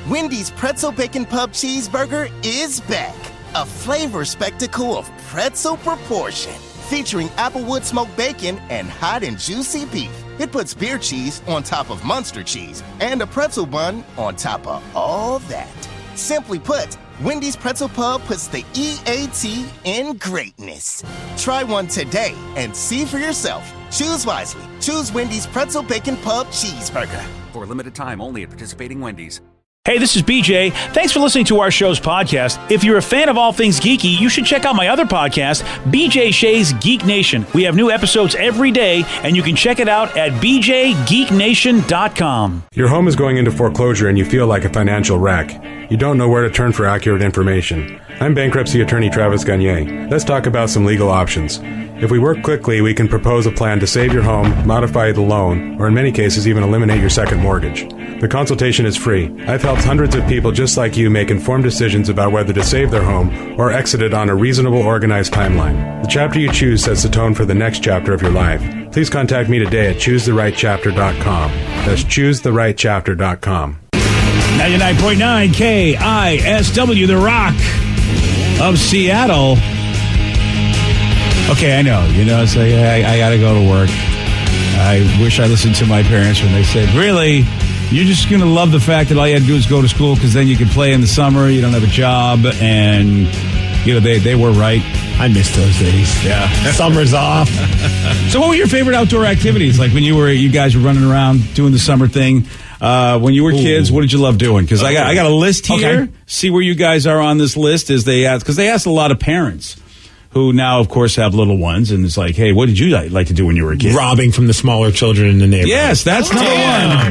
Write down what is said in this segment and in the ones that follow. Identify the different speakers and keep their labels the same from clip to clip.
Speaker 1: Wendy's Pretzel Bacon Pub Cheeseburger is back. A flavor spectacle of pretzel proportion. Featuring applewood smoked bacon and hot and juicy beef. It puts beer cheese on top of Munster cheese and a pretzel bun on top of all that. Simply put, Wendy's Pretzel Pub puts the EAT in greatness. Try one today and see for yourself. Choose wisely. Choose Wendy's Pretzel Bacon Pub Cheeseburger.
Speaker 2: For a limited time only at participating Wendy's.
Speaker 3: Hey, this is BJ. Thanks for listening to our show's podcast. If you're a fan of all things geeky, you should check out my other podcast, BJ Shea's Geek Nation. We have new episodes every day, and you can check it out at bjgeeknation.com.
Speaker 4: Your home is going into foreclosure and you feel like a financial wreck. You don't know where to turn for accurate information. I'm bankruptcy attorney Travis Gagne. Let's talk about some legal options. If we work quickly, we can propose a plan to save your home, modify the loan, or in many cases even eliminate your second mortgage. The consultation is free. I've helped hundreds of people just like you make informed decisions about whether to save their home or exit it on a reasonable, organized timeline. The chapter you choose sets the tone for the next chapter of your life. Please contact me today at choosetherightchapter.com. That's choosetherightchapter.com.
Speaker 3: 99.9 KISW, The Rock of Seattle. Okay, I know. It's like, I got to go to work. I wish I listened to my parents when they said, really, you're just going to love the fact that all you had to do is go to school because then you can play in the summer, you don't have a job, and, they were right.
Speaker 5: I miss those days.
Speaker 3: Yeah.
Speaker 5: Summer's off.
Speaker 3: So what were your favorite outdoor activities? Like when you guys were running around doing the summer thing? When you were kids, what did you love doing? Because I got a list here. Okay. See where you guys are on this list because they asked a lot of parents who now, of course, have little ones, and it's like, hey, what did you like to do when you were a kid?
Speaker 5: Robbing from the smaller children in the neighborhood.
Speaker 3: Yes, that's number one.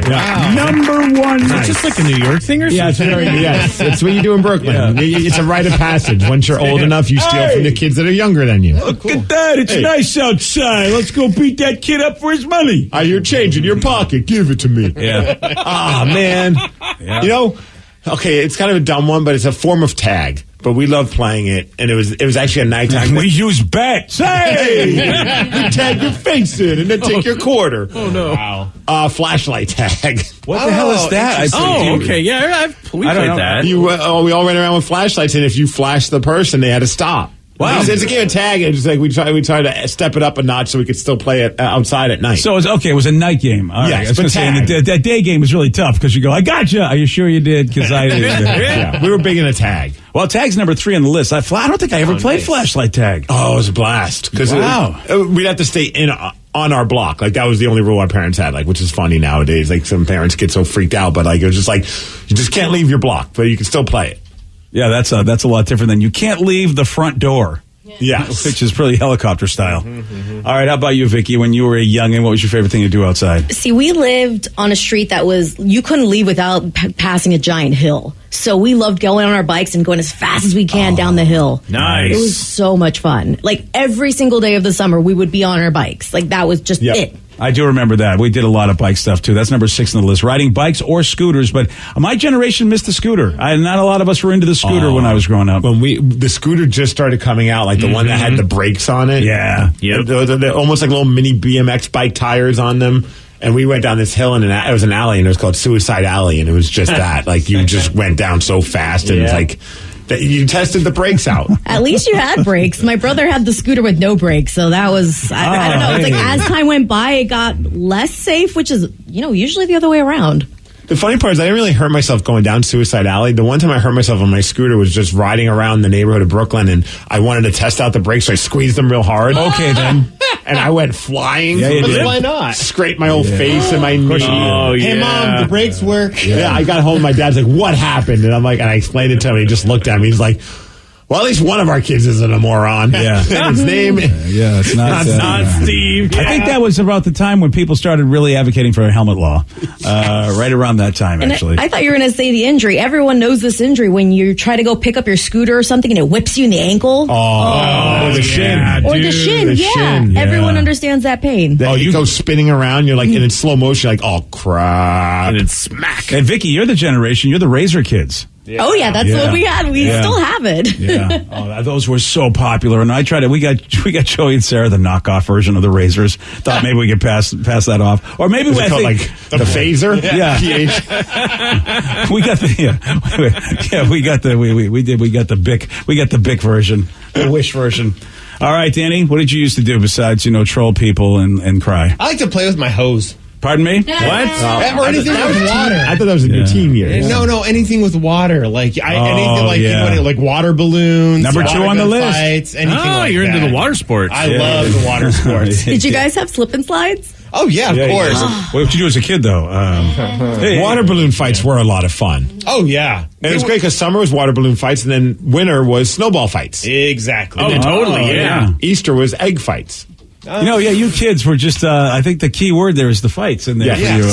Speaker 5: Yeah.
Speaker 3: Number one.
Speaker 5: Is it just like a New York thing or something? Yes, it's what you do in Brooklyn. Yeah. It's a rite of passage. Once you're old enough, you steal from the kids that are younger than you.
Speaker 3: Look at that. It's nice outside. Let's go beat that kid up for his money.
Speaker 5: Your change in your pocket. Give it to me.
Speaker 3: Yeah.
Speaker 5: Man. Yeah. Okay, it's kind of a dumb one, but it's a form of tag. But we loved playing it, and it was actually a nighttime.
Speaker 3: We use bets. Hey!
Speaker 5: You tag your face in, and then take your quarter.
Speaker 3: Oh, no.
Speaker 5: Wow. Flashlight tag.
Speaker 3: What the hell is that?
Speaker 5: Okay. Yeah, we played that. We all ran around with flashlights, and if you flashed the person, they had to stop.
Speaker 3: Wow.
Speaker 5: It's a game of tag. It's like we tried to step it up a notch so we could still play it outside at night.
Speaker 3: So it was a night game. All right.
Speaker 5: Yes,
Speaker 3: I was going to say, that day game was really tough because you go, I gotcha. Are you sure you did? Because I did.
Speaker 5: Yeah, we were big into tag.
Speaker 3: Well, tag's number 3 on the list. I don't think I ever played flashlight tag.
Speaker 5: Oh, it was a blast. Wow. We'd have to stay in on our block. Like, that was the only rule our parents had, which is funny nowadays. Like, some parents get so freaked out, but it was just like, you just can't leave your block, but you can still play it.
Speaker 3: Yeah, that's a lot different than you can't leave the front door.
Speaker 5: Yeah,
Speaker 3: which is pretty helicopter style. All right, how about you, Vicky? When you were a youngin', what was your favorite thing to do outside?
Speaker 6: See, we lived on a street that you couldn't leave without passing a giant hill. So we loved going on our bikes and going as fast as we can down the hill.
Speaker 3: Nice.
Speaker 6: It was so much fun. Like, every single day of the summer, we would be on our bikes. Like, that was just it.
Speaker 3: I do remember that. We did a lot of bike stuff, too. That's number 6 on the list. Riding bikes or scooters. But my generation missed the scooter. Not a lot of us were into the scooter when I was growing up.
Speaker 5: When the scooter just started coming out, like the one that had the brakes on it.
Speaker 3: Yeah.
Speaker 5: Yep. They're almost like little mini BMX bike tires on them. And we went down this hill, and it was an alley, and it was called Suicide Alley, and it was just that. Like, you just went down so fast, and it's like... You tested the brakes out.
Speaker 6: At least you had brakes. My brother had the scooter with no brakes, so that was, I don't know. It's like as time went by, it got less safe, which is, usually the other way around.
Speaker 5: The funny part is I didn't really hurt myself going down Suicide Alley. The one time I hurt myself on my scooter was just riding around the neighborhood of Brooklyn, and I wanted to test out the brakes, so I squeezed them real hard.
Speaker 3: Okay, then.
Speaker 5: And I went flying.
Speaker 3: Yeah, you did.
Speaker 7: Why not?
Speaker 5: Scraped my whole face and my knee.
Speaker 7: Oh, yeah. Hey, Mom, the brakes work.
Speaker 5: Yeah, I got home. My dad's like, what happened? And and I explained it to him. And he just looked at me. He's like, well, at least one of our kids isn't a moron.
Speaker 3: Yeah.
Speaker 5: And his name?
Speaker 3: It's not
Speaker 5: Steve.
Speaker 3: Yeah. I think that was about the time when people started really advocating for a helmet law. Right around that time, actually.
Speaker 6: I thought you were going to say the injury. Everyone knows this injury when you try to go pick up your scooter or something and it whips you in the ankle.
Speaker 5: Oh, the shin.
Speaker 6: Or the shin, yeah. Everyone understands that pain.
Speaker 5: You go spinning around, you're like, and in slow motion, you're like, oh, crap.
Speaker 7: And it's smack.
Speaker 3: And Vicky, you're the generation, you're the Razor kids.
Speaker 6: Oh yeah, that's what we had. We still have it.
Speaker 3: Yeah. Oh, those were so popular. And I tried it. We got Joey and Sarah the knockoff version of the razors. Thought maybe we could pass that off. Or maybe
Speaker 5: Is it called like the phaser?
Speaker 3: Yeah. We got the Bic version. The Wish version. All right, Danny, what did you used to do besides, troll people and cry?
Speaker 7: I like to play with my hose.
Speaker 3: Pardon me?
Speaker 7: What? Or anything with water.
Speaker 5: I thought that was in your teen years.
Speaker 7: No, anything with water. Like anything like water balloons.
Speaker 3: Number 2 on the list.
Speaker 7: Fights, anything like
Speaker 8: you're
Speaker 7: that.
Speaker 8: into the water sports.
Speaker 7: I love the water sports.
Speaker 6: Did you guys have slip and slides?
Speaker 7: Oh, yeah, of course.
Speaker 3: What did you do as a kid, though?
Speaker 5: Water balloon fights were a lot of fun.
Speaker 7: Oh, yeah.
Speaker 5: And it was great because summer was water balloon fights, and then winter was snowball fights.
Speaker 7: Exactly.
Speaker 8: Oh, totally, yeah.
Speaker 5: Easter was egg fights.
Speaker 3: You kids were just, I think the key word there is the fights in there for you.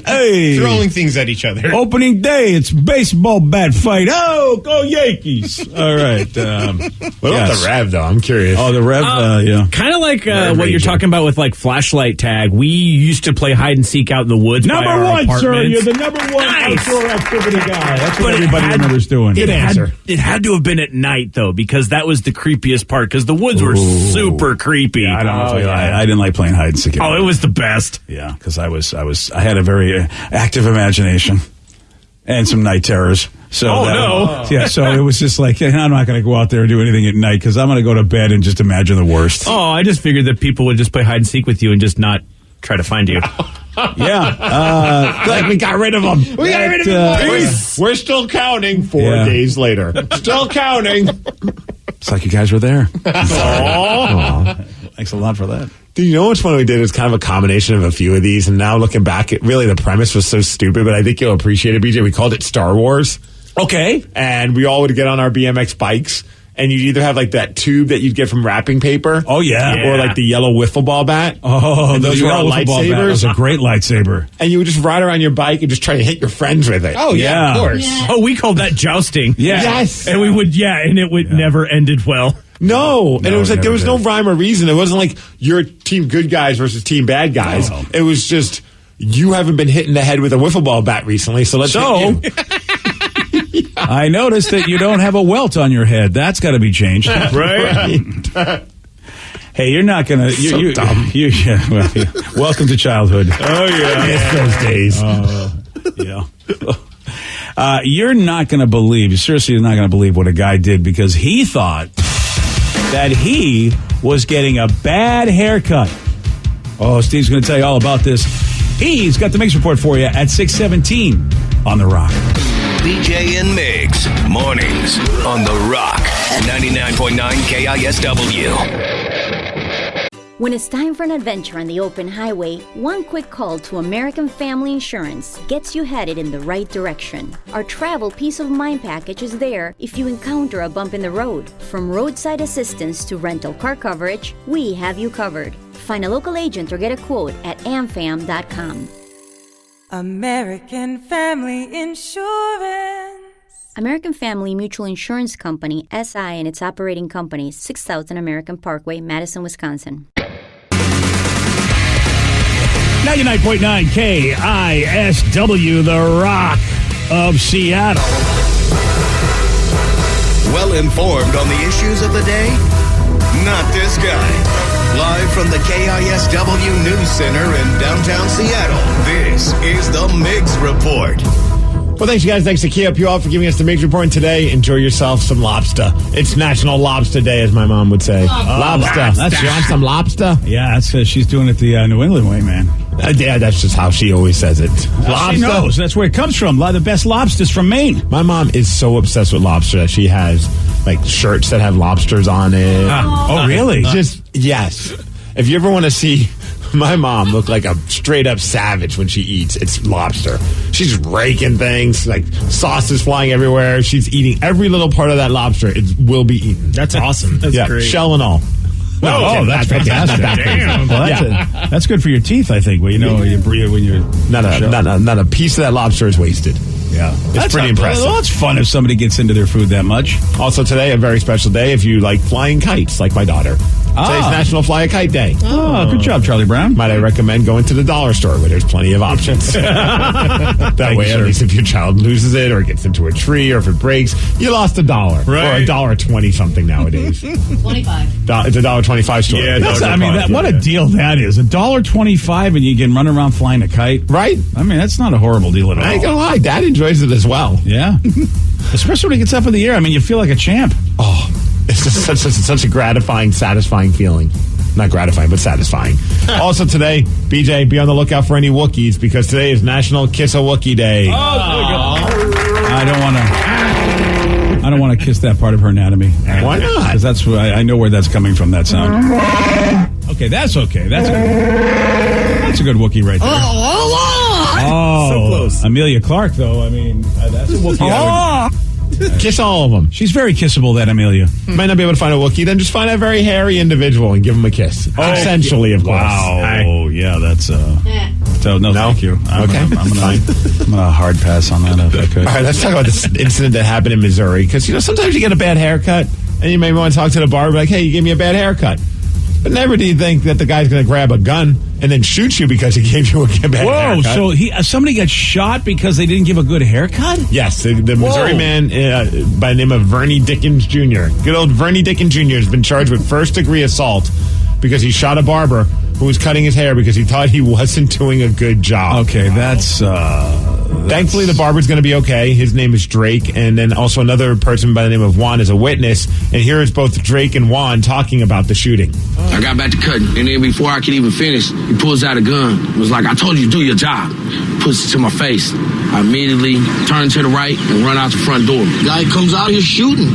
Speaker 3: Hey.
Speaker 7: Throwing things at each other.
Speaker 3: Opening day, it's baseball bat fight. Oh, go Yankees. All right.
Speaker 5: What about the Rev, though? I'm curious.
Speaker 3: Oh, the Rev, yeah.
Speaker 8: Kind of like what you're talking about with like flashlight tag. We used to play hide and seek out in the woods.
Speaker 3: Number
Speaker 8: by our
Speaker 3: one, sir.
Speaker 8: apartments.
Speaker 3: You're the number one outdoor activity guy. That's what
Speaker 8: But
Speaker 3: everybody remembers doing.
Speaker 8: It had to have been at night, though, because that was the creepiest part, because the woods were super creepy.
Speaker 3: Yeah, I didn't like playing hide and seek.
Speaker 8: Oh, it was the best.
Speaker 3: Yeah, because I had a very active imagination and some night terrors. So yeah, so it was just like, I'm not going to go out there and do anything at night because I'm going to go to bed and just imagine the worst.
Speaker 8: Oh, I just figured that people would just play hide and seek with you and just not try to find you.
Speaker 3: Yeah.
Speaker 5: Like we got rid of them. We got rid of them. We're still counting 4 days later. Still counting.
Speaker 3: It's like you guys were there. Thanks a lot for that.
Speaker 5: Dude, you know which one we did? It was kind of a combination of a few of these, and now looking back, really the premise was so stupid, but I think you'll appreciate it, BJ. We called it Star Wars.
Speaker 3: Okay.
Speaker 5: And we all would get on our BMX bikes, and you'd either have like that tube that you'd get from wrapping paper.
Speaker 3: Oh, yeah.
Speaker 5: Or like the yellow wiffle ball bat.
Speaker 3: Oh, those were lightsabers. That was a great lightsaber.
Speaker 5: And you would just ride around your bike and just try to hit your friends with it.
Speaker 7: Oh, yeah, of course.
Speaker 6: Yeah.
Speaker 8: Oh, we called that jousting.
Speaker 3: Yeah.
Speaker 5: Yes.
Speaker 8: And we would, and it would never ended well.
Speaker 5: No, and it was like there was
Speaker 3: never
Speaker 5: no rhyme or reason. It wasn't like you're team good guys versus team bad guys.
Speaker 3: No.
Speaker 5: It was just you haven't been hit in the head with a wiffle ball bat recently, so let's hit you.
Speaker 3: I noticed that you don't have a welt on your head. That's got to be changed.
Speaker 8: Right?
Speaker 3: Hey, you're not going to...
Speaker 5: dumb.
Speaker 3: Welcome to childhood.
Speaker 5: Oh, yeah. I miss those days.
Speaker 3: Yeah. You're not going to believe, you seriously are not going to believe what a guy did because he thought that he was getting a bad haircut. Oh, Steve's going to tell you all about this. He's got the Mix Report for you at 6:17 on The Rock.
Speaker 9: BJ and Migs, mornings on The Rock, 99.9 KISW.
Speaker 10: When it's time for an adventure on the open highway, one quick call to American Family Insurance gets you headed in the right direction. Our travel peace of mind package is there if you encounter a bump in the road. From roadside assistance to rental car coverage, we have you covered. Find a local agent or get a quote at amfam.com.
Speaker 11: American Family Insurance.
Speaker 10: American Family Mutual Insurance Company, SI, and its operating company, 6000 American Parkway, Madison, Wisconsin.
Speaker 3: 99.9 KISW, The Rock of Seattle.
Speaker 9: Well informed on the issues of the day? Not this guy. Live from the KISW News Center in downtown Seattle, this is the Migs Report.
Speaker 5: Well, thanks, you guys. Thanks to KOPL for giving us the Migs Report. And today, enjoy yourself some lobster. It's National Lobster Day, as my mom would say. Lobster. You want some lobster?
Speaker 3: Yeah, that's she's doing it the New England way, man.
Speaker 5: Yeah, that's just how she always says it.
Speaker 3: Lobster. She knows. That's where it comes from. A lot of the best lobsters from Maine.
Speaker 5: My mom is so obsessed with lobster that she has like shirts that have lobsters on it.
Speaker 3: Oh, really?
Speaker 5: Yes. If you ever want to see my mom look like a straight up savage when she eats, it's lobster. She's raking things, like sauce is flying everywhere. She's eating every little part of that lobster. It will be eaten.
Speaker 8: That's awesome. That's great.
Speaker 5: Shell and all.
Speaker 3: Oh, that's fantastic.
Speaker 8: Damn.
Speaker 3: Well, that's good for your teeth, I think. Well, you know, you breathe when you're
Speaker 5: not a piece of that lobster is wasted.
Speaker 3: Yeah,
Speaker 5: it's pretty impressive.
Speaker 3: Well, it's fun if somebody gets into their food that much.
Speaker 5: Also today, a very special day if you like flying kites, like my daughter. Today's National Fly a Kite Day.
Speaker 3: Oh, good job, Charlie Brown.
Speaker 5: Might I recommend going to the dollar store where there's plenty of options. That way, at least if your child loses it or gets into a tree or if it breaks, you lost $1.
Speaker 8: Right.
Speaker 5: Or $1.20 something nowadays.
Speaker 6: 25.
Speaker 5: It's a $1.25 store.
Speaker 8: Yeah,
Speaker 3: what a deal that is. $1.25 and you can run around flying a kite.
Speaker 5: Right?
Speaker 3: I mean, that's not a horrible deal at all.
Speaker 5: I ain't gonna lie, Dad enjoys it as well.
Speaker 3: Yeah. Especially when it gets up in the air. I mean, you feel like a champ.
Speaker 5: Oh, it's just such a gratifying, satisfying feeling. Not gratifying, but satisfying. Also today, BJ, be on the lookout for any Wookiees because today is National Kiss a Wookiee Day.
Speaker 3: I don't want to kiss that part of her anatomy.
Speaker 5: Why not?
Speaker 3: Because that's I know where that's coming from. That sound. Okay, that's okay. That's a good Wookiee right there. Oh,
Speaker 8: so close.
Speaker 3: Amelia Clark, though. I mean, that's a Wookiee.
Speaker 5: Kiss all of them.
Speaker 3: She's very kissable, that Amelia.
Speaker 5: Might not be able to find a Wookiee, then just find a very hairy individual and give him a kiss. Essentially, of course.
Speaker 3: Wow. Yeah, that's So no, thank you. I'm gonna hard pass on that if I could.
Speaker 5: All right, let's talk about this incident that happened in Missouri because sometimes you get a bad haircut and you may want to talk to the barber like, hey, you gave me a bad haircut. But never do you think that the guy's going to grab a gun and then shoot you because he gave you a bad haircut.
Speaker 3: So somebody got shot because they didn't give a good haircut?
Speaker 5: Yes, the Missouri man by the name of Vernie Dickens Jr. Good old Vernie Dickens Jr. has been charged with first-degree assault because he shot a barber who was cutting his hair because he thought he wasn't doing a good job.
Speaker 3: Okay, that's
Speaker 5: Thankfully, the barber's going to be okay. His name is Drake, and then also another person by the name of Juan is a witness. And here is both Drake and Juan talking about the shooting.
Speaker 12: I got back to cutting, and then before I could even finish, he pulls out a gun. It was like, I told you to do your job. Puts it to my face. I immediately turn to the right and run out the front door. Guy comes out here shooting.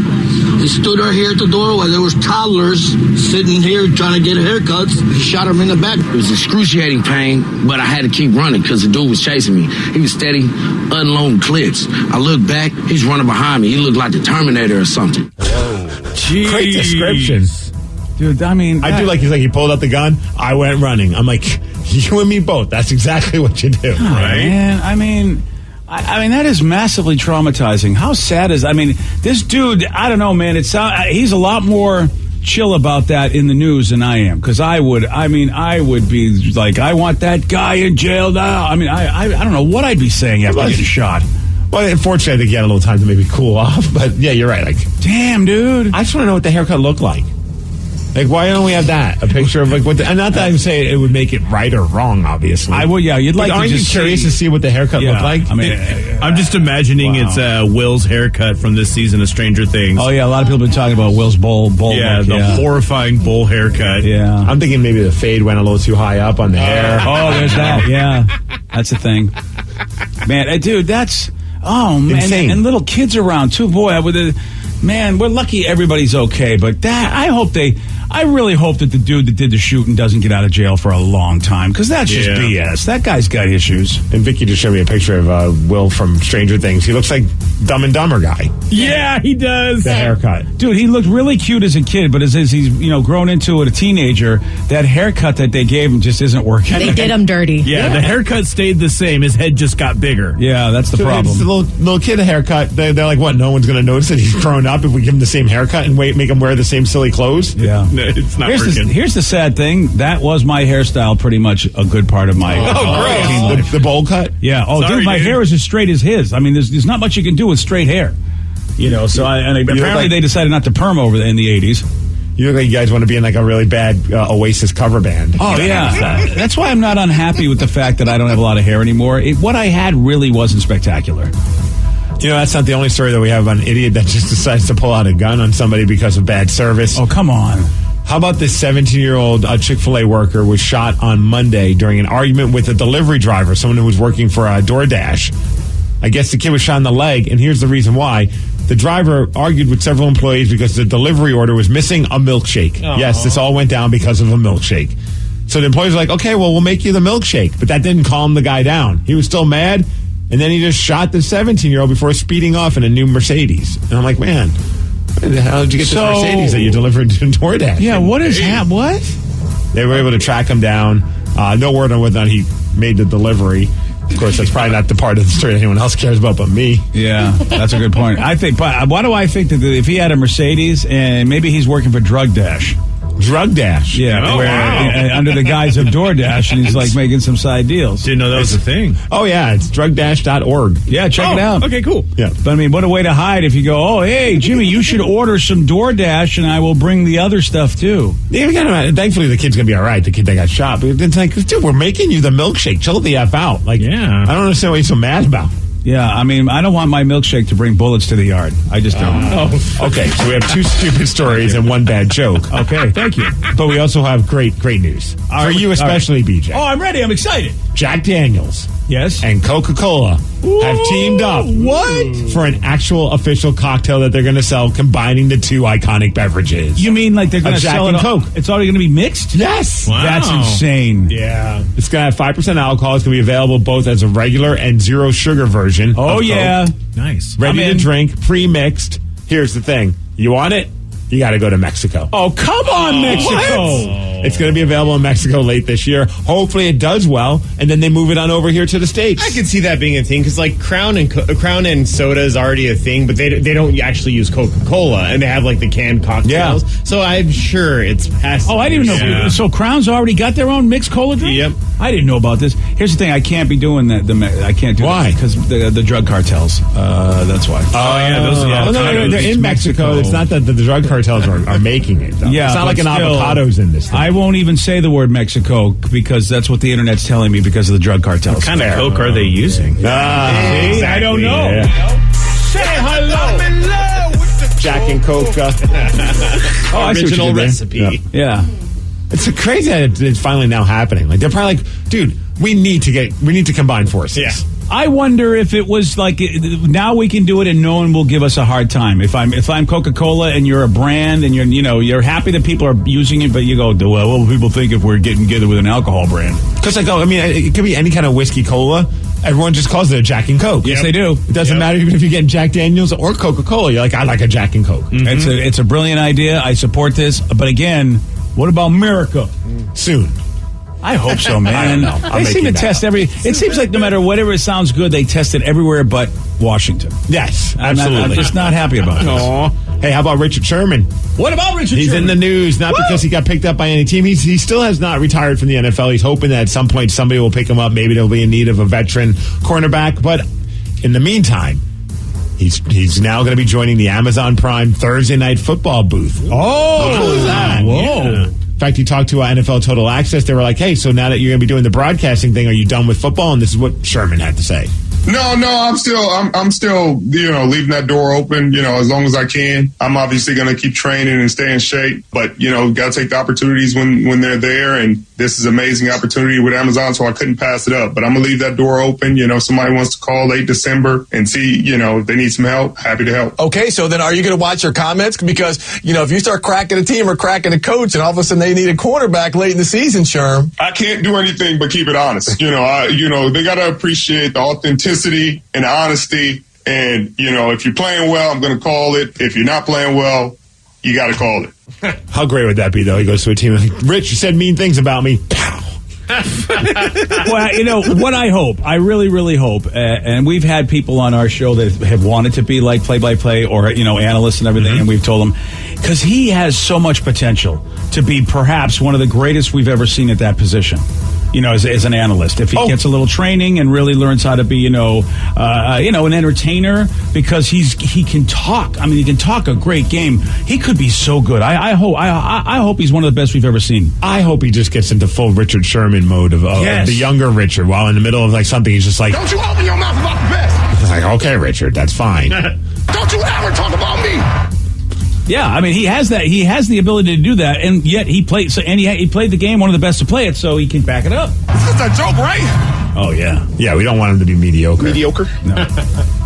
Speaker 12: He stood right here at the door while there was toddlers sitting here trying to get haircuts. He shot him in the back. It was excruciating pain, but I had to keep running because the dude was chasing me. He was steady unloading clips. I looked back. He's running behind me. He looked like the Terminator or something.
Speaker 3: Jeez.
Speaker 5: Great description.
Speaker 3: Dude, I mean...
Speaker 5: I do like he's like, he pulled out the gun. I went running. I'm like, you and me both. That's exactly what you do.
Speaker 3: Right? Man, I mean, that is massively traumatizing. How sad is... I mean, this dude, I don't know, man. He's a lot more chill about that in the news than I am. Because I would be like, I want that guy in jail now. I mean, I don't know what I'd be saying after getting shot.
Speaker 5: Well, unfortunately, I think he had a little time to maybe cool off. But yeah, you're right. Like,
Speaker 3: damn, dude.
Speaker 5: I just want to know what the haircut looked like. Like, why don't we have that? A picture of like what? And not that I'm saying it would make it right or wrong. Obviously,
Speaker 3: I would. Yeah, you'd like.
Speaker 5: Aren't
Speaker 3: to
Speaker 5: you
Speaker 3: just
Speaker 5: curious to see what the haircut looked like?
Speaker 3: I mean,
Speaker 8: I'm just imagining it's Will's haircut from this season of Stranger Things.
Speaker 3: Oh yeah, a lot of people have been talking about Will's bowl.
Speaker 8: Yeah, the horrifying bowl haircut.
Speaker 3: Yeah,
Speaker 5: I'm thinking maybe the fade went a little too high up on the hair.
Speaker 3: Oh, there's that. Yeah, that's the thing. Man, dude, that's man,
Speaker 5: insane.
Speaker 3: And little kids around too. Boy, man, we're lucky everybody's okay. But I really hope that the dude that did the shooting doesn't get out of jail for a long time because that's just BS. That guy's got issues.
Speaker 5: And Vicky just showed me a picture of Will from Stranger Things. He looks like Dumb and Dumber guy.
Speaker 8: Yeah, he does.
Speaker 5: The haircut.
Speaker 3: Dude, he looked really cute as a kid, but as he's grown into it, a teenager, that haircut that they gave him just isn't working.
Speaker 6: They did him dirty.
Speaker 8: Yeah, the haircut stayed the same. His head just got bigger.
Speaker 3: Yeah, that's the problem.
Speaker 5: It's a little kid haircut. They're like, what? No one's going to notice that he's grown up if we give him the same haircut and make him wear the same silly clothes?
Speaker 3: Yeah.
Speaker 8: It's not working.
Speaker 3: Here's the sad thing. That was my hairstyle pretty much a good part of my
Speaker 5: great. The bowl cut?
Speaker 3: Yeah. Oh,
Speaker 8: sorry,
Speaker 3: dude, my hair is as straight as his. I mean, there's not much you can do with straight hair. So apparently they decided not to perm in the 80s.
Speaker 5: You look like you guys want to be in like a really bad Oasis cover band.
Speaker 3: Oh, yeah. That's why I'm not unhappy with the fact that I don't have a lot of hair anymore. What I had really wasn't spectacular.
Speaker 5: That's not the only story that we have about an idiot that just decides to pull out a gun on somebody because of bad service.
Speaker 3: Oh, come on.
Speaker 5: How about this 17-year-old Chick-fil-A worker was shot on Monday during an argument with a delivery driver, someone who was working for DoorDash. I guess the kid was shot in the leg, and here's the reason why. The driver argued with several employees because the delivery order was missing a milkshake. Aww. Yes, this all went down because of a milkshake. So the employees were like, okay, well, we'll make you the milkshake. But that didn't calm the guy down. He was still mad, and then he just shot the 17-year-old before speeding off in a new Mercedes. And I'm like, man, where the hell did you get this Mercedes that you delivered to DoorDash?
Speaker 3: Yeah, what is that? What?
Speaker 5: They were able to track him down. No word on whether or not he made the delivery. Of course, that's probably not the part of the story anyone else cares about but me.
Speaker 3: Yeah, that's a good point. But why do I think that if he had a Mercedes and maybe he's working for Drug Dash?
Speaker 5: Drug Dash.
Speaker 3: Yeah, under the guise of DoorDash, and he's like making some side deals.
Speaker 7: Didn't know that was a thing.
Speaker 5: Oh, yeah, it's drugdash.org.
Speaker 3: Yeah, check it out.
Speaker 7: Okay, cool.
Speaker 5: Yeah.
Speaker 3: But I mean, what a way to hide if you go, oh, hey, Jimmy, you should order some DoorDash, and I will bring the other stuff too.
Speaker 5: Yeah, thankfully the kid's going to be all right, the kid that got shot. But it's like, dude, we're making you the milkshake. Chill the F out. Like, I don't understand what you're so mad about.
Speaker 3: Yeah, I mean, I don't want my milkshake to bring bullets to the yard. I just don't.
Speaker 5: Okay, so we have 2 stupid stories and 1 bad joke.
Speaker 3: Okay, thank you.
Speaker 5: But we also have great news. For you especially, BJ.
Speaker 3: Oh, I'm ready. I'm excited.
Speaker 5: Jack Daniels.
Speaker 3: Yes.
Speaker 5: And Coca-Cola have teamed up.
Speaker 3: What?
Speaker 5: For an actual official cocktail that they're going to sell, combining the 2 iconic beverages.
Speaker 3: You mean like they're going to
Speaker 5: Jack
Speaker 3: sell
Speaker 5: and
Speaker 3: it
Speaker 5: Coke?
Speaker 3: It's already going to be mixed?
Speaker 5: Yes.
Speaker 3: Wow. That's insane.
Speaker 7: Yeah.
Speaker 5: It's going to have 5% alcohol. It's going to be available both as a regular and zero sugar version.
Speaker 3: Oh, yeah.
Speaker 5: Coke.
Speaker 7: Nice.
Speaker 5: Ready to drink, pre-mixed. Here's the thing. You want it? You got to go to Mexico.
Speaker 3: Oh, come on, Mexico.
Speaker 5: What? It's going to be available in Mexico late this year. Hopefully it does well, and then they move it on over here to the States.
Speaker 7: I could see that being a thing because, like, Crown and soda is already a thing, but they don't actually use Coca-Cola, and they have like the canned cocktails. Yeah. So I'm sure it's past.
Speaker 3: Oh, I didn't know. Yeah. So Crown's already got their own mixed cola drink.
Speaker 7: Yep.
Speaker 3: I didn't know about this. Here's the thing: I can't be doing that. I can't do
Speaker 5: why?
Speaker 3: Because the drug cartels. That's why.
Speaker 5: Oh yeah, no, they're in Mexico. It's not that the drug cartels are making it. Though.
Speaker 3: Yeah,
Speaker 5: it's not like an
Speaker 3: still,
Speaker 5: avocados in this thing.
Speaker 3: I won't even say the word Mexico because that's what the internet's telling me because of the drug cartels.
Speaker 7: What kind of Coke are they using?
Speaker 3: Exactly. I don't know.
Speaker 5: Yeah.
Speaker 7: Say hello. I'm in love with the
Speaker 5: Jack and Coca.
Speaker 7: Original recipe.
Speaker 3: Yeah.
Speaker 5: It's crazy that it's finally now happening. Like they're probably like, dude, we need to combine forces.
Speaker 7: Yeah.
Speaker 3: I wonder if it was like now we can do it and no one will give us a hard time. If I'm Coca-Cola and you're a brand and you're happy that people are using it, but you go, well, what will people think if we're getting together with an alcohol brand?
Speaker 5: Because it could be any kind of whiskey cola. Everyone just calls it a Jack and Coke.
Speaker 3: Yes, they do.
Speaker 5: It doesn't matter even if you're getting Jack Daniels or Coca-Cola. You're like, I like a Jack and Coke.
Speaker 3: Mm-hmm. It's a brilliant idea. I support this. But again, what about America?
Speaker 5: Soon.
Speaker 3: I hope so, man.
Speaker 5: I don't know.
Speaker 3: They seem to test it seems like no matter whatever it sounds good, they test it everywhere but Washington.
Speaker 5: Yes, absolutely.
Speaker 3: I'm just not happy about this.
Speaker 5: Aww. Hey, how about Richard Sherman?
Speaker 3: What about Richard Sherman?
Speaker 5: He's in the news, not because he got picked up by any team. He still has not retired from the NFL. He's hoping that at some point somebody will pick him up. Maybe they'll be in need of a veteran cornerback. But in the meantime, he's now going to be joining the Amazon Prime Thursday Night Football booth.
Speaker 3: Oh,
Speaker 5: how cool is that?
Speaker 3: Whoa.
Speaker 5: Yeah. In fact, he talked to NFL Total Access. They were like, hey, so now that you're going to be doing the broadcasting thing, are you done with football? And this is what Sherman had to say.
Speaker 13: No, I'm still, leaving that door open, as long as I can. I'm obviously going to keep training and stay in shape, but, got to take the opportunities when they're there. And this is an amazing opportunity with Amazon, so I couldn't pass it up. But I'm going to leave that door open. If somebody wants to call late December and see, if they need some help, happy to help.
Speaker 14: Okay, so then are you going to watch your comments? Because, if you start cracking a team or cracking a coach and all of a sudden they need a quarterback late in the season, Sherm.
Speaker 13: I can't do anything but keep it honest. They got to appreciate the authenticity and honesty. And, if you're playing well, I'm going to call it. If you're not playing well, you got to call it.
Speaker 5: How great would that be, though? He goes to a team like, Rich, you said mean things about me. Pow.
Speaker 3: Well, what I hope, I really, really hope, and we've had people on our show that have wanted to be like play-by-play or, analysts and everything, and we've told them, because he has so much potential to be perhaps one of the greatest we've ever seen at that position. As an analyst, if he gets a little training and really learns how to be, an entertainer, because he can talk. I mean, he can talk a great game. He could be so good. I hope he's one of the best we've ever seen.
Speaker 5: I hope he just gets into full Richard Sherman mode of the younger Richard, while in the middle of something, he's just like,
Speaker 13: don't you open your mouth about the best.
Speaker 5: It's like, okay, Richard, that's fine.
Speaker 13: Don't you ever talk about me.
Speaker 3: Yeah, I mean, he has that. He has the ability to do that, and yet he played. He played the game, one of the best to play it, so he can back it up.
Speaker 13: This is a joke, right?
Speaker 3: Oh yeah,
Speaker 5: yeah. We don't want him to be mediocre.
Speaker 13: No.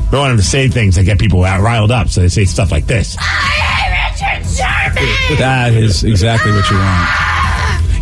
Speaker 5: We want him to say things that get people riled up, so they say stuff like this.
Speaker 13: I am Richard Sherman.
Speaker 3: That is exactly what you want.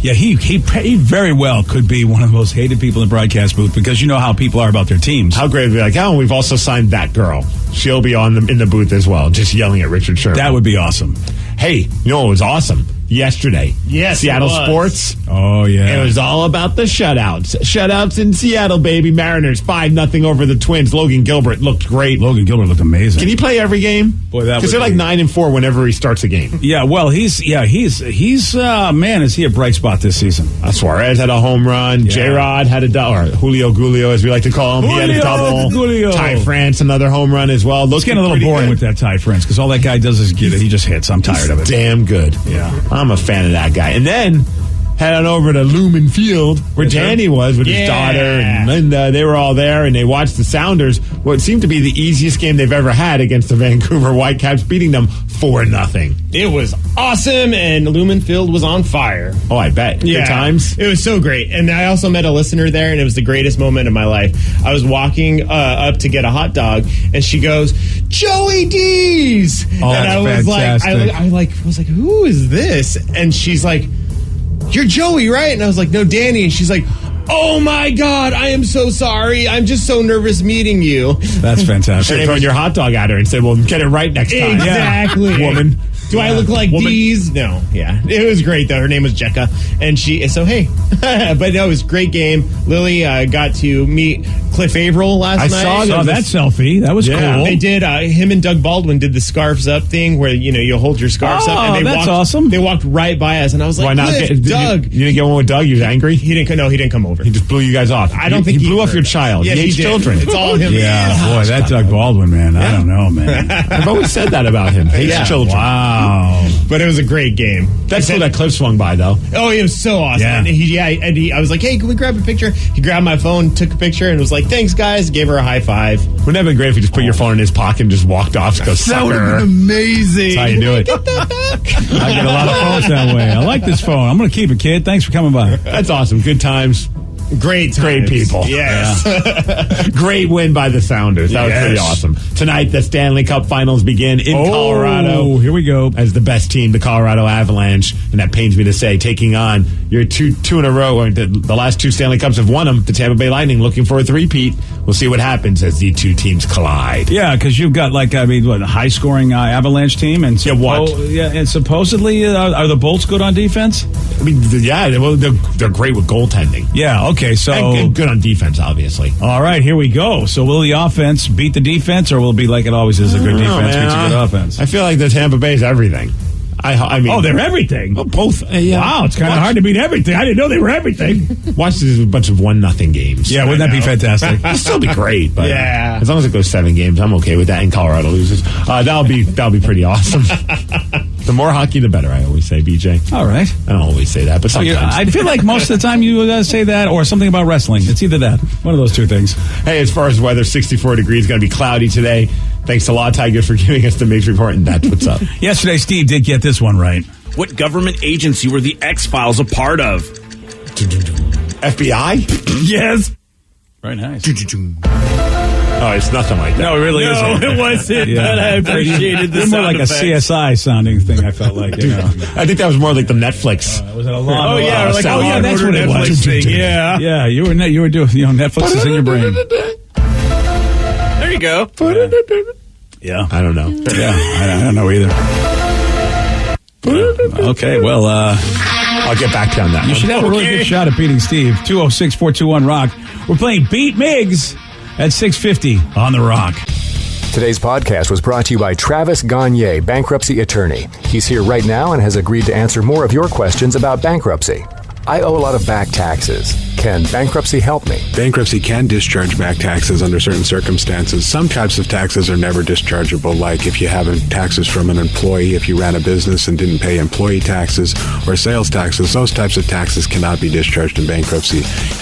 Speaker 3: Yeah, he very well could be one of the most hated people in the broadcast booth because you know how people are about their teams.
Speaker 5: How great would it be and we've also signed that girl. She'll be in the booth as well, just yelling at Richard Sherman.
Speaker 3: That would be awesome.
Speaker 5: Hey, you know what was awesome? yesterday.
Speaker 7: Yes,
Speaker 5: Seattle
Speaker 7: it was.
Speaker 5: Sports.
Speaker 3: Oh, yeah.
Speaker 5: It was all about the shutouts. Shutouts in Seattle, baby. Mariners 5-0 over the Twins. Logan Gilbert looked great.
Speaker 3: Logan Gilbert looked amazing.
Speaker 5: Can he play every game?
Speaker 3: Boy, that
Speaker 5: because
Speaker 3: would
Speaker 5: they're like
Speaker 3: be-
Speaker 5: 9-4 whenever he starts a game.
Speaker 3: Yeah, well, he's man, is he a bright spot this season?
Speaker 5: Suarez had a home run.
Speaker 3: Yeah.
Speaker 5: J-Rod had a double, or Julio Gulio, as we like to call him. He had a double.
Speaker 3: Gulio.
Speaker 5: Ty France, another home run as well.
Speaker 3: It's getting a little boring with that Ty France because all that guy does is he just hits. I'm tired of it.
Speaker 5: Damn good.
Speaker 3: Yeah.
Speaker 5: I'm a fan of that guy. And then head on over to Lumen Field where Danny was with his daughter and Linda. They were all there and they watched the Sounders, what seemed to be the easiest game they've ever had against the Vancouver Whitecaps, beating them 4-0.
Speaker 7: It was awesome, and Lumen Field was on fire.
Speaker 5: Oh, I bet.
Speaker 7: Yeah.
Speaker 5: Good times.
Speaker 7: It was so great. And I also met a listener there, and it was the greatest moment of my life. I was walking up to get a hot dog, and she goes, Joey D's!
Speaker 3: Oh,
Speaker 7: and I was was like, who is this? And she's like, you're Joey, right? And I was like, no, Danny. And she's like, oh my God, I am so sorry. I'm just so nervous meeting you.
Speaker 3: That's fantastic.
Speaker 5: Should have thrown your hot dog at her and said, well, get it right next time.
Speaker 7: Exactly.
Speaker 5: Yeah. Woman.
Speaker 7: Do I look like D's? No. Yeah. It was great, though. Her name was Jekka. And hey. But no, it was a great game. Lily got to meet Cliff Averill last night.
Speaker 3: I saw that selfie. That was cool.
Speaker 7: They did, him and Doug Baldwin did the scarves up thing where, you hold your scarves up. And
Speaker 3: that's awesome.
Speaker 7: They walked right by us. And I was like,
Speaker 5: Why not?
Speaker 7: Cliff, Doug.
Speaker 5: You didn't get one with Doug? He was angry?
Speaker 7: He didn't come over.
Speaker 5: He just blew you guys off.
Speaker 7: I don't think
Speaker 5: he blew off your child.
Speaker 7: Yeah,
Speaker 5: he hates
Speaker 7: did.
Speaker 5: children.
Speaker 7: It's all him.
Speaker 3: Yeah, boy, that Doug Baldwin, man. I don't know, man.
Speaker 5: I've always said that about him. Hates children.
Speaker 3: Wow.
Speaker 7: But it was a great game.
Speaker 5: That's cool that Cliff swung by, though.
Speaker 7: Oh, it was so awesome.
Speaker 3: Yeah.
Speaker 7: And I was like, hey, can we grab a picture? He grabbed my phone, took a picture, and was like, thanks, guys. Gave her a high five.
Speaker 5: Wouldn't that have been great if you just put your phone in his pocket and just walked off? Go,
Speaker 7: That would have been amazing.
Speaker 5: That's how you do it.
Speaker 7: Get that back.
Speaker 3: I get a lot of phones that way. I like this phone. I'm going to keep it, kid. Thanks for coming by.
Speaker 5: That's awesome. Good times.
Speaker 7: Great
Speaker 5: people.
Speaker 7: Yes.
Speaker 5: Great win by the Sounders. That was pretty awesome. Tonight, the Stanley Cup Finals begin in Colorado.
Speaker 3: Here we go.
Speaker 5: As the best team, the Colorado Avalanche, and that pains me to say, taking on your two in a row. The last two Stanley Cups have won them. The Tampa Bay Lightning looking for a three-peat. We'll see what happens as the two teams collide.
Speaker 3: Yeah, because you've got a high-scoring Avalanche team, and and supposedly are the Bolts good on defense?
Speaker 5: I mean, they're great with goaltending.
Speaker 3: Yeah. Okay. So
Speaker 5: and good on defense, obviously.
Speaker 3: All right, here we go. So will the offense beat the defense, or will it be like it always is? A good defense beats a good offense.
Speaker 5: I feel like the Tampa Bay is everything. I mean,
Speaker 3: they're everything.
Speaker 5: Well, both.
Speaker 3: Wow, it's kind of hard to beat everything. I didn't know they were everything.
Speaker 5: Watch this a bunch of 1-0 games.
Speaker 3: Yeah, wouldn't that be fantastic?
Speaker 5: It'd still be great. But
Speaker 7: Yeah.
Speaker 5: as long as it goes 7 games, I'm okay with that. And Colorado loses, that'll be pretty awesome. The more hockey, the better. I always say, BJ.
Speaker 3: All right.
Speaker 5: I don't always say that, but sometimes.
Speaker 3: I feel like most of the time you say that or something about wrestling. It's either that. One of those two things.
Speaker 5: Hey, as far as weather, 64 degrees, going to be cloudy today. Thanks to Law Tiger for giving us the Mix Report, and that's what's up.
Speaker 3: Yesterday, Steve did get this one right.
Speaker 8: What government agency were the X-Files a part of?
Speaker 5: FBI?
Speaker 8: Yes.
Speaker 3: Very nice.
Speaker 5: Oh, it's nothing like that.
Speaker 3: No, it really isn't.
Speaker 8: No, it wasn't, but I appreciated the
Speaker 3: It's more
Speaker 8: sound
Speaker 3: like
Speaker 8: effects.
Speaker 3: a CSI sounding thing, I felt like.
Speaker 5: I think that was more like the Netflix.
Speaker 3: Was it a long
Speaker 8: that's what it was. Thing. Yeah.
Speaker 3: Yeah, you were doing, Netflix is in your brain.
Speaker 8: There you go.
Speaker 3: Yeah.
Speaker 5: I don't know.
Speaker 3: Yeah, I don't know either. Okay, well,
Speaker 5: I'll get back to you on that.
Speaker 3: You should have a really good shot at beating Steve. 206-421-ROCK. We're playing Beat Miggs at 650 on The Rock.
Speaker 15: Today's podcast was brought to you by Travis Gagne, bankruptcy attorney. He's here right now and has agreed to answer more of your questions about bankruptcy. I owe a lot of back taxes. Can bankruptcy help me?
Speaker 4: Bankruptcy can discharge back taxes under certain circumstances. Some types of taxes are never dischargeable, like if you have taxes from an employee, if you ran a business and didn't pay employee taxes or sales taxes, those types of taxes cannot be discharged in bankruptcy.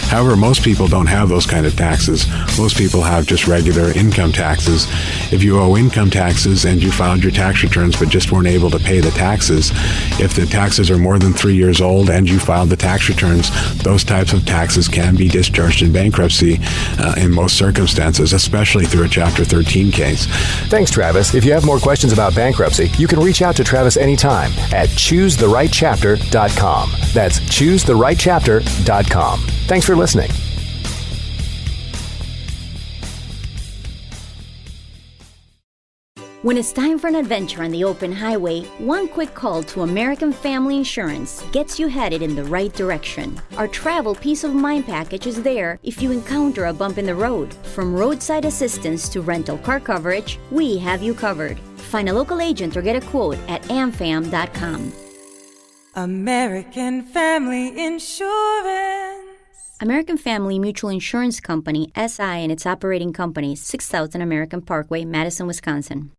Speaker 4: However, most people don't have those kind of taxes. Most people have just regular income taxes. If you owe income taxes and you filed your tax returns but just weren't able to pay the taxes, if the taxes are more than 3 years old and you filed the tax returns, those types of taxes can be discharged in bankruptcy in most circumstances, especially through a Chapter 13 case.
Speaker 15: Thanks, Travis. If you have more questions about bankruptcy, you can reach out to Travis anytime at ChooseTheRightChapter.com. That's ChooseTheRightChapter.com. Thanks for listening.
Speaker 10: When it's time for an adventure on the open highway, one quick call to American Family Insurance gets you headed in the right direction. Our travel peace of mind package is there if you encounter a bump in the road. From roadside assistance to rental car coverage, we have you covered. Find a local agent or get a quote at amfam.com.
Speaker 11: American Family Insurance.
Speaker 10: American Family Mutual Insurance Company, SI, and its operating companies, 6000 American Parkway, Madison, Wisconsin.